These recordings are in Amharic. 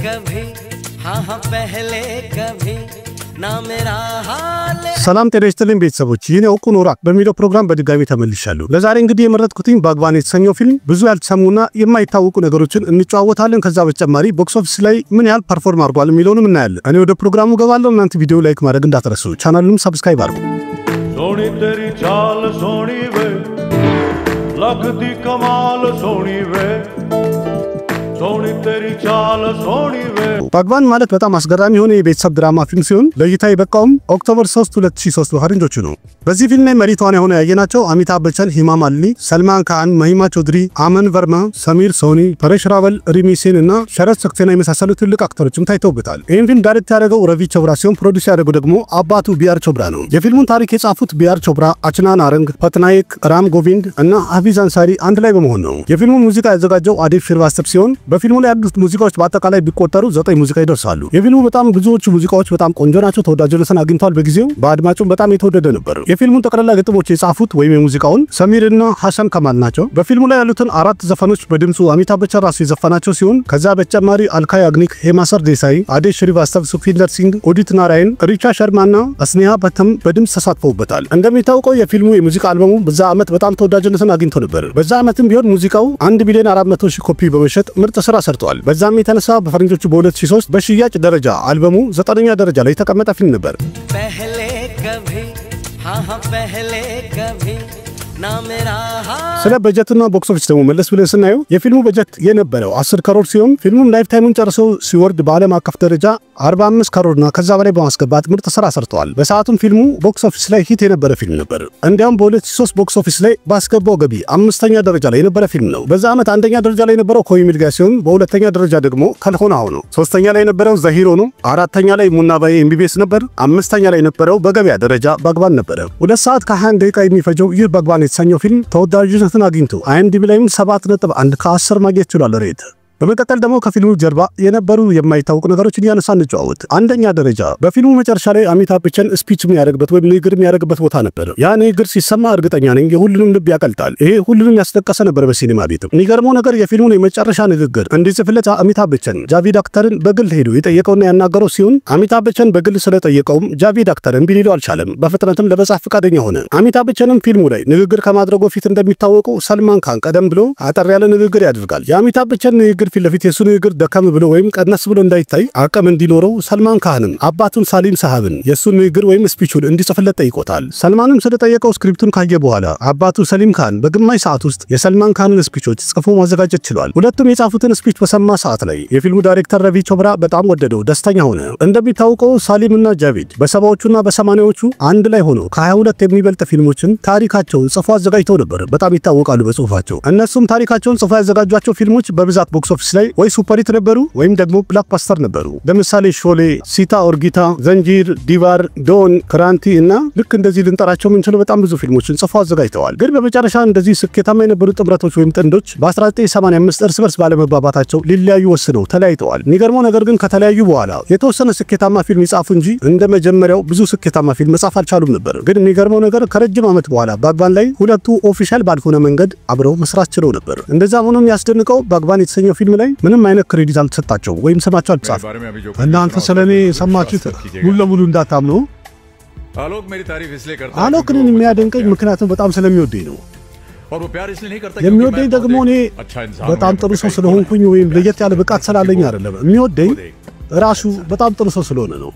कभी हाँ हाँ पहले कभी ना मेरा हाल ሰላም ጤና ይስጥልኝ ቤተሰቦች ይሄ ነው ቁኖራ በሚለው ፕሮግራም በድጋሚ ተመልሻለሁ ለዛሬ እንግዲህ የመረጥኩትኝ ባግባን የተሰኘው ፊልም ብዙ ያልተሰሙና የማይታወቁ ነገሮችን እንጫወታለን ከዛ በተጨማሪ ቦክስ ኦፊስ ላይ ምን ያህል ፐርፎርም አድርጓል የሚለውንም እናያለን እኔ ወደ ፕሮግራሙ ገባለሁ እናንተ ቪዲዮ ላይክ ማድረግ እንዳትረሱ ቻናሉንም ሰብስክራይብ አድርጉ सोनी तेरी चाल सोनी वे लगदी कमाल सोनी वे सोनी तेरी चाल सोनी वे ባግባን ማለት በጣም አስገራሚ የሆነ የቤተሰብ ድራማ ፊልም ሲሆን ለእይታ የበቃውም ኦክቶበር 3 2003 ፈረንጆቹ ነው በዚህ ፊልም ላይ መሪ ተዋናይ ሆነው ያየናቸው አሚታብ በቸን ሂማ ማሊ ሰልማን ካን መሂማ ቾድሪ አመን ቨርማ ሰሚር ሶኒ ፐሬሽ ራወል ሪሚ ሴን እና ሸረት ሰክሴና የመሳሰሉ ትልቅ አክተሮችም ታይተውበታል ይህን ፊልም ዳይሬክት ያደረገው ረቪ ቾብራ ሲሆን ፕሮዲዩስ ያደረገው ደግሞ አባቱ ቢአር ቾብራ ነው የፊልሙን ታሪክ የጻፉት ቢአር ቾብራ አችና ናረንግ ፓትናይክ ራም ጎቪንድ እና አቪዝ አንሳሪ አንድ ላይ በመሆን ነው የፊልሙን ሙዚቃ ያዘጋጀው አዲፍ ሽርቫስተር ሲሆን በፊልሙ ላይ ያሉት ሙዚቃዎች በአጠቃላይ ቢቆጠሩ 9 ሙዚቃ ይደርሳሉ የፊልሙ በጣም ብዙዎቹ ሙዚቃዎች በጣም ቆንጆ ናቸው ተወዳጅነትን አግኝተዋል በጊዜው በአድማጩም በጣም የተወደደ ነበር የፊልሙን ጠቅላላ ግጥሞች የጻፉት ወይም የሙዚቃውን ሰሚርና ሐሰን ከማል ናቸው በፊልሙ ላይ ያሉትን 4 ዘፈኖች በድምጹ አሚታብ በቸን ራሱ የዘፈናቸው ሲሆን ከዛ በተጨማሪ አልካይ አግኒክ ሄማሰር ዴሳይ አዴ ሽሪቫስተር ሱፊንደር ሲንግ ኦዲት ናራይን ሪቻ ሸርማና አስኒያ በተም በድምጽ ተሳትፈውበታል እንደሚታወቀው የፊልሙ የሙዚቃ አልበሙ በዛ ዓመት በጣም ተወዳጅነትን አግኝቶ ነበር በዛ ዓመትም ቢሆን ሙዚቃው 1 ሚሊዮን 400 ሺህ ኮፒ በመሸጥ ምርጥ ስራ ሰርቷል በዛም የተነሳ በፈረንጆቹ በ2003 በሽያጭ ደረጃ አልበሙ 9ኛ ደረጃ ላይ ተቀመጠ ፊልም ነበር पहले कभी हाँ हाँ पहले कभी ना मेरा ስለ በጀትና ቦክስ ኦፊስ ደግሞ መለስ ብለን ስናየው የፊልሙ በጀት የነበረው 10 ከሮር ሲሆን ፊልሙም ላይፍ ታይሙን ጨርሶ ሲወርድ በዓለም አቀፍ ደረጃ 45 ከሮርና ከዛ በላይ በማስገባት ምርጥ ስራ ሰርተዋል በሰዓቱም ፊልሙ ቦክስ ኦፊስ ላይ ሂት የነበረ ፊልም ነበር እንዲያውም በ2003 ቦክስ ኦፊስ ላይ ባስገባው ገቢ 5ኛ ደረጃ ላይ የነበረ ፊልም ነው በዛ ዓመት 1ኛ ደረጃ ላይ የነበረው ኮይሚልጋ ሲሆን በሁለተኛ ደረጃ ደግሞ ካልሆናው ነው 3ኛ ላይ የነበረው ዘሂሮ ነው 4ኛ ላይ ሙናባይ ኤምቢቢኤስ ነበር 5ኛ ላይ የነበረው በገበያ ደረጃ ባግባን ነበር 2 ሰዓት ከ20 ደቂቃ የሚፈጀው ይህ ባግባን የተሰኘው ፊልም ተወዳጅነትን አግኝቶ አይኤምዲቢ ላይም 7.1 ከ10 ማግኘት ችሏል ሬት በመቀጠል ደግሞ ከፊልሙ ጀርባ የነበሩ የማይታወቁ ነገሮችን ያነሳን እንጫወት አንደኛ ደረጃ በፊልሙ መጨረሻ ላይ አሚታብ በቸን ስፒች የሚያደርግበት ወይም ንግግር የሚያደርግበት ቦታ ነበር ያ ንግግር ሲሰማ እርግጠኛ ነኝ የሁሉንም ልብ ያቀልጣል ይሄ ሁሉንም ያስለቀሰ ነበር በሲኒማ ቤት የሚገርመው ነገር የፊልሙን የመጨረሻ ንግግር እንዲጽፍለት አሚታብ በቸን ጃቪድ አክተርን በግል ሄዶ የጠየቀውና ያናገረው ሲሆን አሚታብ በቸን በግል ስለጠየቀውም ጃቪድ አክተርን ቢሊለው አልቻለም በፍጥነትም ለመጻፍ ፈቃደኛ ሆነ አሚታብ በቸንም ፊልሙ ላይ ንግግር ከማድረጉ ፊት እንደሚታወቀው ሰልማን ካን ቀደም ብሎ አጠር ያለ ንግግር ያደርጋል የአሚታብ በቸን ንግግር ፊት ለፊት የሱ ንግግር ደከም ብሎ ወይም ቀነስ ብሎ እንዳይታይ አቅም እንዲኖረው ሰልማን ካንም አባቱን ሳሊም ሳሃብን የሱ ንግግር ወይም ስፒቹን እንዲጽፍለት ጠይቆታል ሰልማንም ስለጠየቀው ስክሪፕቱን ካየ በኋላ አባቱ ሰሊም ካን በግማሽ ሰዓት ውስጥ የሰልማን ካንን ስፒቾች ጽፎ ማዘጋጀት ችሏል ሁለቱም የጻፉትን ስፒች በሰማ ሰዓት ላይ የፊልሙ ዳይሬክተር ረቪ ቾብራ በጣም ወደደው ደስተኛ ሆነ እንደሚታወቀው ሳሊምና ጃቪድ በ70ዎቹና በ80ዎቹ አንድ ላይ ሆኖ ከ22 የሚበልጥ ፊልሞችን ታሪካቸውን ጽፎ አዘጋጅተው ነበር በጣም ይታወቃሉ በጽሁፋቸው እነሱም ታሪካቸውን ጽፎ ያዘጋጇቸው ፊልሞች በብዛት ቦክስ ኦፊስ ላይ ወይ ሱፐሪት ነበሩ ወይም ደግሞ ብላክባስተር ነበሩ ለምሳሌ ሾሌ ሲታ ኦርጊታ ዘንጂር ዲቫር ዶን ክራንቲ እና ልክ እንደዚህ ልንጠራቸው የምንችለው በጣም ብዙ ፊልሞችን ጽፎ አዘጋጅተዋል ግን በመጨረሻ እንደዚህ ስኬታማ የነበሩ ጥምረቶች ወይም ጥንዶች በ1985 እርስ በርስ ባለመባባታቸው ሊለያዩ ወስነው ተለያይተዋል የሚገርመው ነገር ግን ከተለያዩ በኋላ የተወሰነ ስኬታማ ፊልም ይጻፉ እንጂ እንደመጀመሪያው ብዙ ስኬታማ ፊልም መጻፍ አልቻሉም ነበር ግን የሚገርመው ነገር ከረጅም ዓመት በኋላ ባግባን ላይ ሁለቱ ኦፊሻል ባልሆነ መንገድ አብረው መስራት ችለው ነበር እንደዛ ሆኖ የሚያስደንቀው ባግባን የተሰኘው ፊልም ላይ ምንም አይነት ክሬዲት አልተሰጣቸው ወይም ስማቸው አልተጻፈም እናንተ ስለኔ ሰማችሁት ሙሉ ለሙሉ እንዳታምኑ आलोक मेरी तारीफ इसलिए करता है አሎክ እኔን የሚያደንቀኝ ምክንያቱም በጣም ስለሚወደኝ ነው और वो प्यार इसलिए नहीं करता የሚወደኝ ደግሞ እኔ በጣም ጥሩ ሰው ስለሆንኩኝ ወይም ለየት ያለ ብቃት ስላለኝ አይደለም የሚወደኝ ራሱ በጣም ጥሩ ሰው ስለሆነ ነው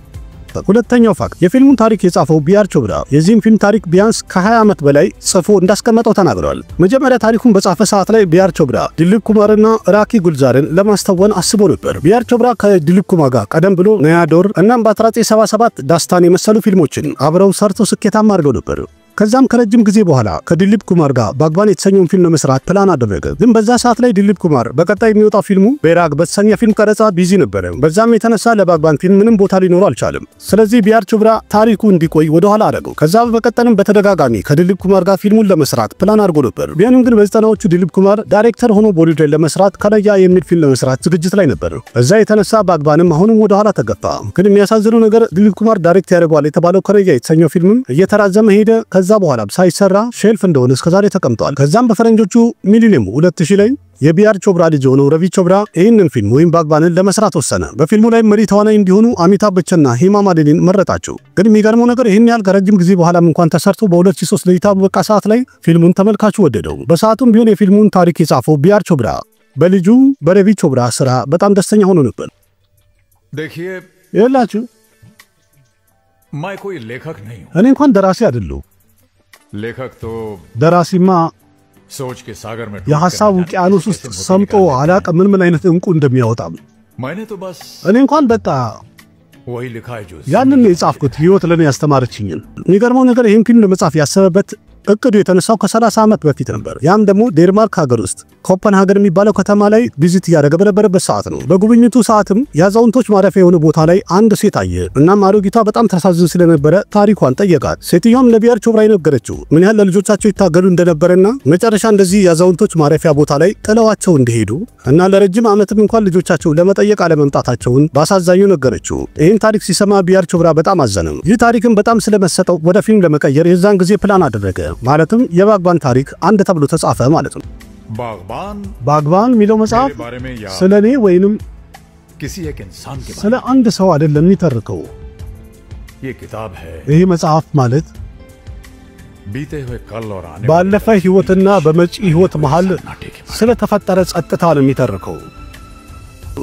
ሁለተኛው ፋክት የፊልሙን ታሪክ የጻፈው ቢአር ቾብራ የዚህም ፊልም ታሪክ ቢያንስ ከ20 ዓመት በላይ ጽፎ እንዳስቀመጠው ተናግሯል መጀመሪያ ታሪኩን በጻፈ ሰዓት ላይ ቢአር ቾብራ ዲሊፕ ኩማርና ራኪ ጉልዛርን ለማስተዋወን አስቦ ነበር ቢአር ቾብራ ከዲሊፕ ኩማር ጋር ቀደም ብሎ ነያዶር እናም በ1977 ዳስታን የመሰሉ ፊልሞችን አብረው ሰርተው ስኬታማ አድርገው ነበር ከዛም ከረጅም ጊዜ በኋላ ከዲሊፕ ኩማር ጋር ባግባን የተሰኘውን ፊልም ለመስራት ፕላን አደረገ ግን በዛ ሰዓት ላይ ዲሊፕ ኩማር በቀጣይ የሚወጣው ፊልሙ ቤራግ በተሰኘ ፊልም ቀረጻ ቢዚ ነበር በዛም የተነሳ ለባግባን ፊልም ምንም ቦታ ሊኖር አልቻለም ስለዚህ ቢአር ቾብራ ታሪኩ እንዲቆይ ወደ ኋላ አደረገው ከዛ በቀጠልም በተደጋጋሚ ከዲሊፕ ኩማር ጋር ፊልሙን ለመስራት ፕላን አድርጎ ነበር ቢያንም ግን በዘጠናዎቹ ዲሊፕ ኩማር ዳይሬክተር ሆኖ ቦሊውድ ለመስራት ከለያ የሚል ፊልም ለመስራት ዝግጅት ላይ ነበር በዛ የተነሳ ባግባንም አሁንም ወደ ኋላ ተገፋ ግን የሚያሳዝነው ነገር ዲሊፕ ኩማር ዳይሬክት ያደርጋል የተባለው ከለያ የተሰኘው ፊልም እየተራዘመ ሄደ ከዛ በኋላ ሳይሰራ ሼልፍ እንደሆነ እስከዛሬ ተቀምጧል። ከዛም በፈረንጆቹ ሚሊኒየም 2000 ላይ የቢአር ቾብራ ልጅ ሆነው ረቪ ቾብራ ይህንን ፊልም ወይም ባግባንን ለመስራት ወሰነ። በፊልሙ ላይ መሪ ተዋናይ እንዲሆኑ አሚታብ በቸንና ሂማ ማሊኒን መረጣቸው። ግን የሚገርመው ነገር ይህን ያህል ከረጅም ጊዜ በኋላም እንኳን ተሰርቶ በ2003 ለይታ በቃ ሰዓት ላይ ፊልሙን ተመልካቹ ወደደው። በሰዓቱም ቢሆን የፊልሙን ታሪክ የጻፈው ቢአር ቾብራ በልጁ በረቪ ቾብራ ስራ በጣም ደስተኛ ሆኖ ነበር። देखिए ይላችሁ मैं कोई लेखक नहीं हूं। እኔ እንኳን ደራሲ አይደለሁ። लेखक तो ደራሲማ सोच के सागर में የሐሳብ ውቅያኖስ ውስጥ ሰምጦ አላቀ ምን አይነት እንቁ እንደሚያወጣ። मैंने तो बस እኔ እንኳን በቃ वही लिखा है जो ያንን የጻፍኩት ህይወት ለኔ ያስተማረችኝ። የሚገርመው ነገር ይህን ፊልም ለመጻፍ ያሰበበት እቅዱ የተነሳው ከ30 ዓመት በፊት ነበር። ያም ደግሞ ዴንማርክ ሀገር ውስጥ ኮፐንሃገን የሚባለው ከተማ ላይ ቪዚት ያደረገ በነበረበት ሰዓት ነው። በጉብኝቱ ሰዓትም የአዛውንቶች ማረፊያ የሆነ ቦታ ላይ አንድ ሴት አየ። እናም አሮጊቷ በጣም ተሳዝን ስለነበረ ታሪኳን ጠየቃት። ሴትዮዋም ለቢአር ቾብራ ነገረችው ምን ያህል ለልጆቻቸው ይታገሉ እንደነበረና መጨረሻ እንደዚህ የአዛውንቶች ማረፊያ ቦታ ላይ ጥለዋቸው እንደሄዱ እና ለረጅም ዓመትም እንኳን ልጆቻቸው ለመጠየቅ አለመምጣታቸውን ባሳዛኙ ነገረችው። ይህን ታሪክ ሲሰማ ቢአር ቾብራ በጣም አዘነ። ይህ ታሪክም በጣም ስለመሰጠው ወደ ፊልም ለመቀየር የዛን ጊዜ ፕላን አደረገ። ማለትም የባግባን ታሪክ አንድ ተብሎ ተጻፈ ማለት ነው። ባግባን ሚለው መጽሐፍ ስለኔ ወይንም किसी एक इंसान के ስለ አንድ ሰው አይደለም የሚተርከው። ये किताब है ይህ መጽሐፍ ማለት बीते हुए कल और आने ባለፈ ህይወትና በመጪ ህይወት መሃል ስለ ተፈጠረ ጸጥታ ነው የሚተርከው።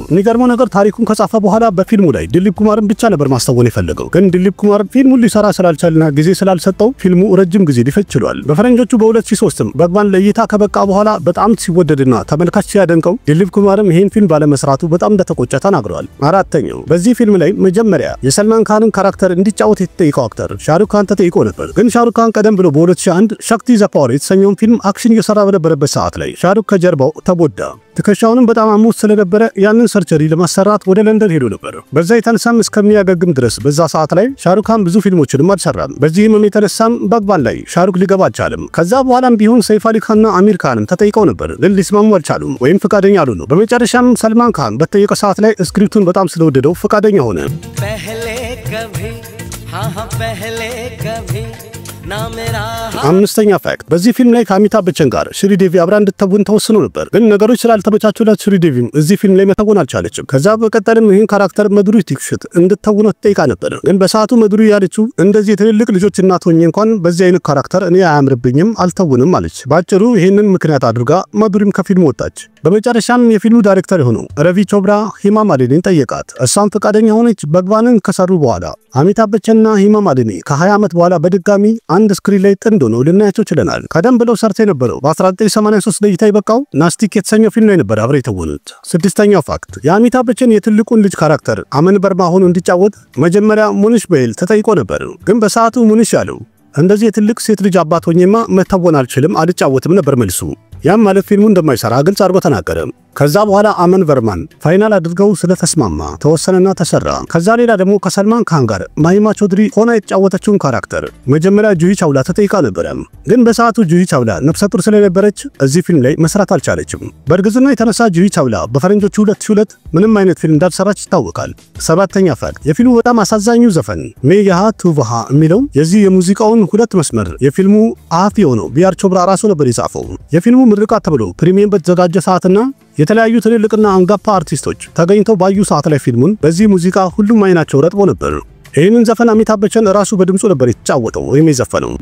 የሚገርመው ነገር ታሪኩን ከጻፈ በኋላ በፊልሙ ላይ ዲሊፕ ኩማርን ብቻ ነበር ማስተዋወቅ የፈለገው። ግን ዲሊፕ ኩማር ፊልሙን ሊሰራ ስላልቻለና ጊዜ ስላልሰጠው ፊልሙ ረጅም ጊዜ ሊፈጅ ችሏል። በፈረንጆቹ በ2003 ባግባን ለእይታ ከበቃ በኋላ በጣም ሲወደድና ተመልካች ሲያደንቀው ዲሊፕ ኩማርም ይሄን ፊልም ባለመስራቱ በጣም እንደተቆጨ ተናግሯል። አራተኛው በዚህ ፊልም ላይ መጀመሪያ የሰልማን ካንን ካራክተር እንዲጫወት የተጠየቀው አክተር ሻሩክ ካን ተጠይቆ ነበር። ግን ሻሩክ ካን ቀደም ብሎ በ2001 ሸክቲ ዘ ፓወር የተሰኘውን ፊልም አክሽን እየሰራ በነበረበት ሰዓት ላይ ሻሩክ ከጀርባው ተጎዳ። ትከሻውንም በጣም አሞት ስለነበረ ያንን ሰርጀሪ ለማሰራት ወደ ለንደን ሄዶ ነበር። በዛ የተነሳም እስከሚያገግም ድረስ በዛ ሰዓት ላይ ሻሩክ ካን ብዙ ፊልሞችንም አልሰራም። በዚህም የተነሳም ባግባን ላይ ሻሩክ ሊገባ አልቻለም። ከዛ በኋላም ቢሆን ሰይፍ አሊ ካንና አሚር ካንም ተጠይቀው ነበር፣ ግን ሊስማሙ አልቻሉም ወይም ፍቃደኛ አልሆኑ። በመጨረሻም ሰልማን ካን በጠየቀ ሰዓት ላይ ስክሪፕቱን በጣም ስለወደደው ፍቃደኛ ሆነ። पहले कभी हाँ पहले कभी ना मेरा አምስተኛ ፋክት በዚህ ፊልም ላይ ከአሚታብ በቸን ጋር ሽሪዴቪ አብራ እንድትተውን ተወስኖ ነበር። ግን ነገሮች ስላልተመቻቹላት ሽሪዴቪም እዚህ ፊልም ላይ መተወን አልቻለችም። ከዛ በቀጠልም ይህን ካራክተር መድሩ ዲክሽት እንድትተውነው ተጠይቃ ነበር። ግን በሰዓቱ መድሩ ያለችው እንደዚህ የትልልቅ ልጆች እናት ሆኜ እንኳን በዚህ አይነት ካራክተር እኔ አያምርብኝም አልተውንም አለች። ባጭሩ ይህንን ምክንያት አድርጋ መድሩም ከፊልሙ ወጣች። በመጨረሻም የፊልሙ ዳይሬክተር የሆነው ረቪ ቾብራ ሂማ ማሊኒን ጠየቃት። እሷም ፈቃደኛ ሆነች። ባግባንን ከሰሩ በኋላ አሚታብ በቸንና ሂማ ማሊኒ ከ20 ዓመት በኋላ በድጋሚ አንድ ስክሪን ላይ ጥንድ ሆነው ልናያቸው ችለናል። ቀደም ብለው ሰርተው የነበረው በ1983 ለይታ የበቃው ናስቲክ የተሰኘው ፊልም ላይ ነበር አብረው የተወኑት። ስድስተኛው ፋክት የአሚታብ በቸን የትልቁን ልጅ ካራክተር አመን በርማ ሆኖ እንዲጫወት መጀመሪያ ሙኒሽ በይል ተጠይቆ ነበር። ግን በሰዓቱ ሙኒሽ ያለው እንደዚህ የትልቅ ሴት ልጅ አባት ሆኜማ መተወን አልችልም አልጫወትም ነበር መልሱ። ያም ማለት ፊልሙ እንደማይሰራ ግልጽ አድርጎ ተናገረ። ከዛ በኋላ አመን በርማን ፋይናል አድርገው ስለተስማማ ተወሰነና ተሰራ። ከዛ ሌላ ደግሞ ከሰልማን ካን ጋር ማሂማ ቾድሪ ሆና የተጫወተችውን ካራክተር መጀመሪያ ጁሂ ቻውላ ተጠይቃ ነበር። ግን በሰዓቱ ጁሂ ቻውላ ነፍሰ ጡር ስለነበረች እዚህ ፊልም ላይ መስራት አልቻለችም። በእርግዝና የተነሳ ጁሂ ቻውላ በፈረንጆቹ 2002 ምንም አይነት ፊልም እንዳልሰራች ይታወቃል። ሰባተኛ ፋክት የፊልሙ በጣም አሳዛኙ ዘፈን ሜያሃ ቱቫሃ የሚለው የዚህ የሙዚቃውን ሁለት መስመር የፊልሙ ጸሐፊ ሆነው ቢአር ቾብራ ራሱ ነበር የጻፈው። የፊልሙ ምርቃት ተብሎ ፕሪሚየም በተዘጋጀ ሰዓትና የተለያዩ ትልልቅና አንጋፋ አርቲስቶች ተገኝተው ባዩ ሰዓት ላይ ፊልሙን በዚህ ሙዚቃ ሁሉም አይናቸው ረጥቦ ነበር። ይህንን ዘፈን አሚታብ በቸን ራሱ በድምፁ ነበር የተጫወተው ወይም የዘፈነው።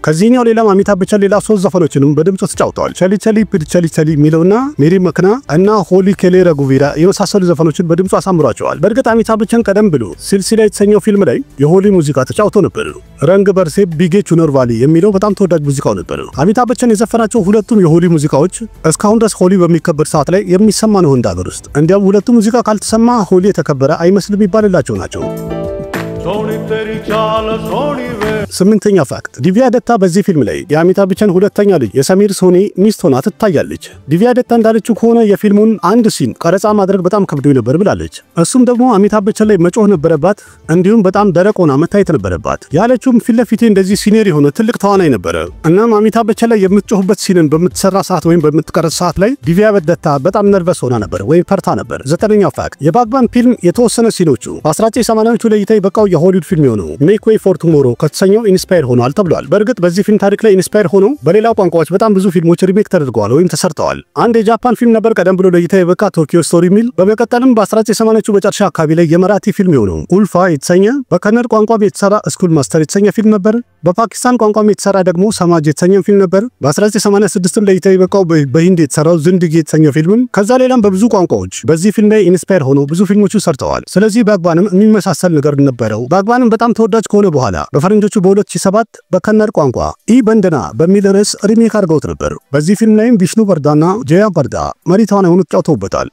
ከዚህኛው ሌላም አሚታብ በቸን ሌላ 3 ዘፈኖችንም በድምፁ ተጫውተዋል። ቸሊ ቸሊ ፒድ ቸሊ ቸሊ ሚለውና ሜሪ መክና እና ሆሊ ኬሌ ረጉቪራ የመሳሰሉ ዘፈኖችን በድምፁ አሳምሯቸዋል። በእርግጥ አሚታብ በቸን ቀደም ብሎ ሲልሲላ የተሰኘው ፊልም ላይ የሆሊ ሙዚቃ ተጫውቶ ነበር። ረንግ በርሴ ቢጌ ቹነር ቫሊ የሚለው በጣም ተወዳጅ ሙዚቃው ነበር። አሚታብ በቸን የዘፈናቸው ሁለቱም የሆሊ ሙዚቃዎች እስካሁን ድረስ ሆሊ በሚከበር ሰዓት ላይ የሚሰማ ነው እንደ ሀገር ውስጥ። እንዲያም ሁለቱ ሙዚቃ ካልተሰማ ሆሊ የተከበረ አይመስልም ይባልላቸው ናቸው። सोनी तेरी चाल सोनी वे ስምንተኛ ፋክት ዲቪያ ደታ በዚህ ፊልም ላይ የአሚታብ በቸን ሁለተኛ ልጅ የሰሚር ሶኒ ሚስት ሆና ትታያለች። ዲቪያ ደታ እንዳለችው ከሆነ የፊልሙን አንድ ሲን ቀረጻ ማድረግ በጣም ከብዶኝ ነበር ብላለች። እሱም ደግሞ አሚታብ በቸን ላይ መጮህ ነበረባት፣ እንዲሁም በጣም ደረቅ ሆና መታየት ነበረባት። ያለችውም ፊት ለፊቴ እንደዚህ ሲኒየር የሆነ ትልቅ ተዋናይ ነበረ። እናም አሚታብ በቸን ላይ የምትጮህበት ሲንን በምትሰራ ሰዓት ወይም በምትቀረጽ ሰዓት ላይ ዲቪያ ደታ በጣም ነርቨስ ሆና ነበር ወይም ፈርታ ነበር። ዘጠነኛው ፋክት የባግባን ፊልም የተወሰነ ሲኖቹ በ1980ዎቹ ላይ የበቃው የሆሊውድ ፊልም የሆነው ሜክ ዌይ ፎር ቱሞሮ ከተሰኘው ኢንስፓየር ሆኗል ተብሏል። በእርግጥ በዚህ ፊልም ታሪክ ላይ ኢንስፓየር ሆኖ በሌላ ቋንቋዎች በጣም ብዙ ፊልሞች ሪሜክ ተደርገዋል ወይም ተሰርተዋል። አንድ የጃፓን ፊልም ነበር ቀደም ብሎ ለእይታ የበቃ ቶኪዮ ስቶሪ ሚል። በመቀጠልም በ1980ዎቹ መጨረሻ አካባቢ ላይ የመራቲ ፊልም የሆነው ኡልፋ የተሰኘ በከነድ ቋንቋ የተሰራ ስኩል ማስተር የተሰኘ ፊልም ነበር። በፓኪስታን ቋንቋ የተሰራ ደግሞ ሰማጅ የተሰኘ ፊልም ነበር። በ1986 ለእይታ የበቃው በሂንድ የተሰራው ዝንድጊ የተሰኘ ፊልም። ከዛ ሌላም በብዙ ቋንቋዎች በዚህ ፊልም ላይ ኢንስፓየር ሆኖ ብዙ ፊልሞች ሰርተዋል። ስለዚህ ባግባንም የሚመሳሰል ነገር ነበረው። ባግባንም በጣም ተወዳጅ ከሆነ በኋላ በፈረንጆቹ በ2007 በከነድ ቋንቋ ኢ በንደና በሚል ርዕስ ሪሜክ አድርገውት ነበር። በዚህ ፊልም ላይም ቪሽኑ በርዳና ጀያ በርዳ መሪ ተዋናይ ሆነው ተጫውተውበታል።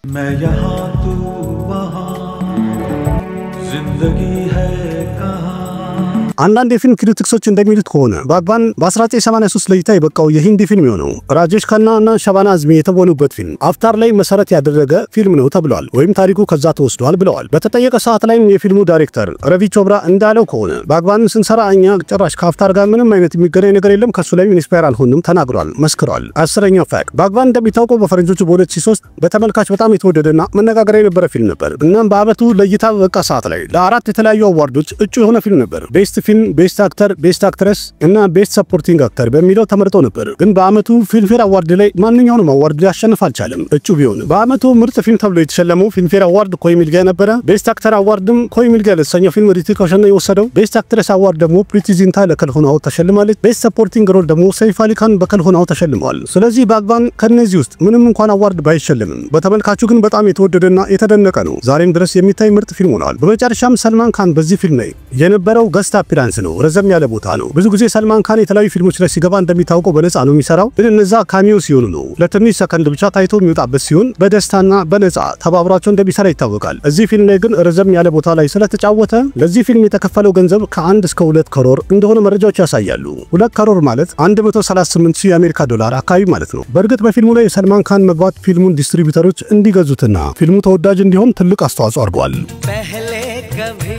አንዳንድ የፊልም ክሪቲክሶች እንደሚሉት ከሆነ ባግባን በ1983 ለእይታ የበቃው የሂንዲ ፊልም የሆነው ራጀሽ ከና እና ሻባና አዝሚ የተወኑበት ፊልም አፍታር ላይ መሰረት ያደረገ ፊልም ነው ተብሏል፣ ወይም ታሪኩ ከዛ ተወስዷል ብለዋል። በተጠየቀ ሰዓት ላይ የፊልሙ ዳይሬክተር ረቪ ቾብራ እንዳለው ከሆነ ባግባን ስንሰራ እኛ ጭራሽ ከአፍታር ጋር ምንም አይነት የሚገናኝ ነገር የለም፣ ከሱ ላይ ኢንስፓየር አልሆንም ተናግሯል፣ መስክሯል። አስረኛው ፋክት ባግባን እንደሚታወቀው በፈረንጆቹ በ2003 በተመልካች በጣም የተወደደና መነጋገሪያ የነበረ ፊልም ነበር። እናም በአመቱ ለእይታ በበቃ ሰዓት ላይ ለአራት የተለያዩ አዋርዶች እጩ የሆነ ፊልም ነበር። ቤስት ፊልም፣ ቤስት አክተር፣ ቤስት አክትረስ እና ቤስት ሰፖርቲንግ አክተር በሚለው ተመርጦ ነበር። ግን በአመቱ ፊልምፌር አዋርድ ላይ ማንኛውንም አዋርድ ሊያሸንፍ አልቻለም። እጩ ቢሆን በአመቱ ምርጥ ፊልም ተብሎ የተሸለመው ፊልምፌር አዋርድ ኮይ ሚልጋ ነበረ። ቤስት አክተር አዋርድም ኮይ ሚልጋ ለተሰኘው ፊልም ሪቲክ ሮሽን ነው የወሰደው። ቤስት አክትረስ አዋርድ ደግሞ ፕሪቲ ዚንታ ለከልሆናው ተሸልማለች። ቤስት ሰፖርቲንግ ሮል ደግሞ ሰይፍ አሊ ካን በከልሆናው ተሸልመዋል። ስለዚህ ባግባን ከነዚህ ውስጥ ምንም እንኳን አዋርድ ባይሸልምም በተመልካቹ ግን በጣም የተወደደና የተደነቀ ነው። ዛሬም ድረስ የሚታይ ምርጥ ፊልም ሆኗል። በመጨረሻም ሰልማን ካን በዚህ ፊልም ላይ የነበረው ገስት አፒራንስ ነው። ረዘም ያለ ቦታ ነው። ብዙ ጊዜ ሰልማን ካን የተለያዩ ፊልሞች ላይ ሲገባ እንደሚታወቀው በነፃ ነው የሚሰራው። ግን እነዛ ካሚዮ ሲሆኑ ነው ለትንሽ ሰከንድ ብቻ ታይቶ የሚወጣበት ሲሆን በደስታና በነፃ ተባብሯቸው እንደሚሰራ ይታወቃል። እዚህ ፊልም ላይ ግን ረዘም ያለ ቦታ ላይ ስለተጫወተ ለዚህ ፊልም የተከፈለው ገንዘብ ከ1 እስከ 2 ከሮር እንደሆነ መረጃዎች ያሳያሉ። 2 ከሮር ማለት 138,000 የአሜሪካ ዶላር አካባቢ ማለት ነው። በእርግጥ በፊልሙ ላይ የሰልማን ካን መግባት ፊልሙን ዲስትሪቢዩተሮች እንዲገዙትና ፊልሙ ተወዳጅ እንዲሆን ትልቅ አስተዋጽኦ አድርጓል። पहले कभी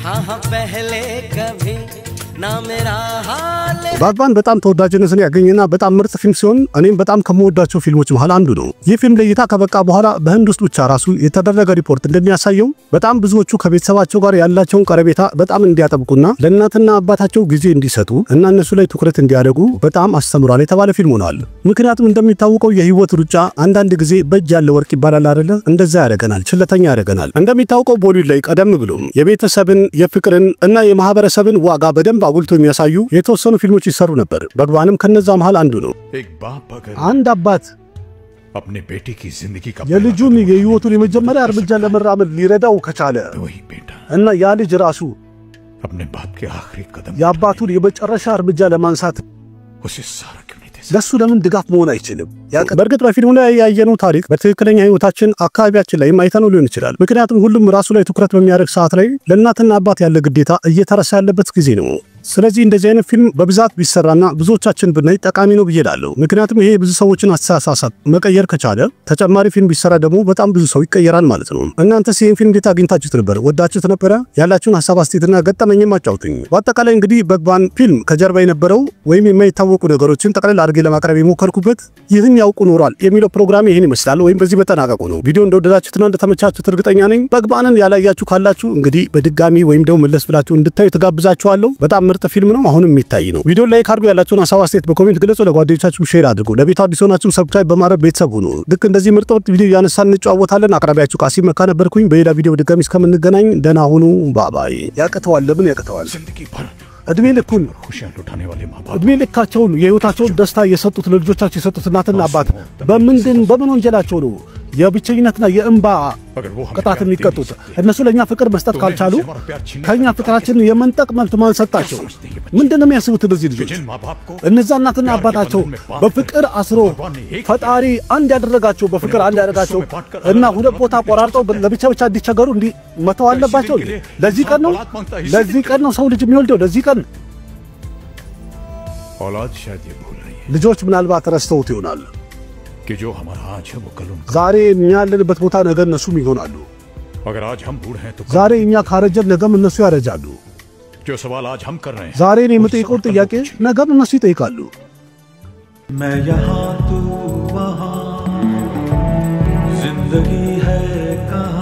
हाँ पहले कभी ना मेरा हाल ባግባን በጣም ተወዳጅነትን ያገኘና በጣም ምርጥ ፊልም ሲሆን እኔም በጣም ከመወዳቸው ፊልሞች መሃል አንዱ ነው። ይህ ፊልም ለእይታ ከበቃ በኋላ በህንድ ውስጥ ብቻ ራሱ የተደረገ ሪፖርት እንደሚያሳየው በጣም ብዙዎቹ ከቤተሰባቸው ጋር ያላቸውን ቀረቤታ በጣም እንዲያጠብቁና ለእናትና አባታቸው ጊዜ እንዲሰጡ እና እነሱ ላይ ትኩረት እንዲያደርጉ በጣም አስተምሯል የተባለ ፊልም ሆኗል። ምክንያቱም እንደሚታወቀው የህይወት ሩጫ አንዳንድ ጊዜ በእጅ ያለ ወርቅ ይባላል አይደለ? እንደዛ ያደርገናል፣ ችለተኛ ያደርገናል። እንደሚታወቀው ቦሊውድ ላይ ቀደም ብሎ የቤተሰብን የፍቅርን እና የማህበረሰብን ዋጋ በደንብ አጉልቶ የሚያሳዩ የተወሰኑ ፊልሞች ይሰሩ ነበር። ባግባንም ከነዛ መሃል አንዱ ነው። አንድ አባት अपने बेटे की जिंदगी का የልጁን የህይወቱን የመጀመሪያ እርምጃ ለመራመድ ሊረዳው ከቻለ वही बेटा እና ያ ልጅ ራሱ अपने बाप के आखिरी कदम የአባቱን የመጨረሻ እርምጃ ለማንሳት उसे सारा क्यों नहीं दे ለሱ ለምን ድጋፍ መሆን አይችልም? በእርግጥ በፊልሙ ላይ ያየነው ታሪክ በትክክለኛ ህይወታችን አካባቢያችን ላይ አይተነው ሊሆን ይችላል። ምክንያቱም ሁሉም ራሱ ላይ ትኩረት በሚያደርግ ሰዓት ላይ ለእናትና አባት ያለ ግዴታ እየተረሳ ያለበት ጊዜ ነው። ስለዚህ እንደዚህ አይነት ፊልም በብዛት ቢሰራና ብዙዎቻችን ብናይ ጠቃሚ ነው ብዬ እላለሁ። ምክንያቱም ይሄ ብዙ ሰዎችን አስተሳሰብ መቀየር ከቻለ ተጨማሪ ፊልም ቢሰራ ደግሞ በጣም ብዙ ሰው ይቀየራል ማለት ነው። እናንተስ ይሄን ፊልም እንዴት አግኝታችሁት ነበር? ወዳችሁት ነበረ? ያላችሁን ሐሳብ አስተያየትና ገጠመኝም አጫውቱኝ። በአጠቃላይ እንግዲህ ባግባን ፊልም ከጀርባ የነበረው ወይም የማይታወቁ ነገሮችን ጠቅላላ አድርጌ ለማቅረብ የሞከርኩበት ይህን ያውቁ ኖሯል የሚለው ፕሮግራም ይሄን ይመስላል። ወይም በዚህ በተናቀቁ ነው። ቪዲዮ እንደወደዳችሁትና እንደተመቻችሁት እርግጠኛ ነኝ። ባግባንን ያላያችሁ ካላችሁ እንግዲህ በድጋሚ ወይም ደግሞ መለስ ብላችሁ እንድታዩ ተጋብዛችኋለሁ። በጣም ምርጥ ፊልም ነው። አሁንም የሚታይ ነው። ቪዲዮ ላይክ አድርጉ። ያላችሁን ሐሳብ አስተያየት በኮሜንት ግለጹ። ለጓደኞቻችሁ ሼር አድርጉ። ለቤቱ አዲስ ሆናችሁ ሰብስክራይብ በማድረግ ቤተሰብ ሁኑ። ልክ እንደዚህ ምርጥ ቪዲዮ ያነሳን እንጨዋወታለን። አቅራቢያችሁ ቃሲም መካ ነበርኩኝ። በሌላ ቪዲዮ ድጋሚ እስከምንገናኝ ደህና ሁኑ። ባባይ። ያቀተዋል። ለምን ያቀተዋል? जिंदगी भर እድሜ ልኩን खुशियां लुटाने वाले मां बाप እድሜ ልካቸውን የህይወታቸውን ደስታ የሰጡት ለልጆቻቸው የሰጡት እናትና አባት በምን ወንጀላቸው ነው የብቸኝነትና የእንባ ቅጣት የሚቀጡት? እነሱ ለኛ ፍቅር መስጠት ካልቻሉ ከኛ ፍቅራችንን የመንጠቅ መብት ማን ሰጣቸው? ምንድነው የሚያስቡት እነዚህ ልጆች? እነዛ እናትና አባታቸው በፍቅር አስሮ ፈጣሪ አንድ ያደረጋቸው በፍቅር አንድ ያደረጋቸው እና ሁለት ቦታ ቆራርጠው ለብቻ እንዲቸገሩ መተው አለባቸው? ለዚህ ቀን ነው ሰው ልጅ የሚወልደው? ለዚህ ቀን औलाद शायद ये भूल रही है ልጆች ምናልባት ረስተውት ይሆናል कि जो हमारा आज है वो कल उनका। ዛሬ እኛ ያለንበት ቦታ ነገ እነሱም ይሆናሉ अगर आज हम बूढ़े हैं तो ዛሬ እኛ ካረጀን ነገም እነሱ ያረጃሉ जो सवाल आज हम कर रहे हैं ዛሬ እኔ የምጠይቀው ጥያቄ ነገም እነሱ ይጠይቃሉ मैं यहाँ तू वहाँ जिंदगी है कहाँ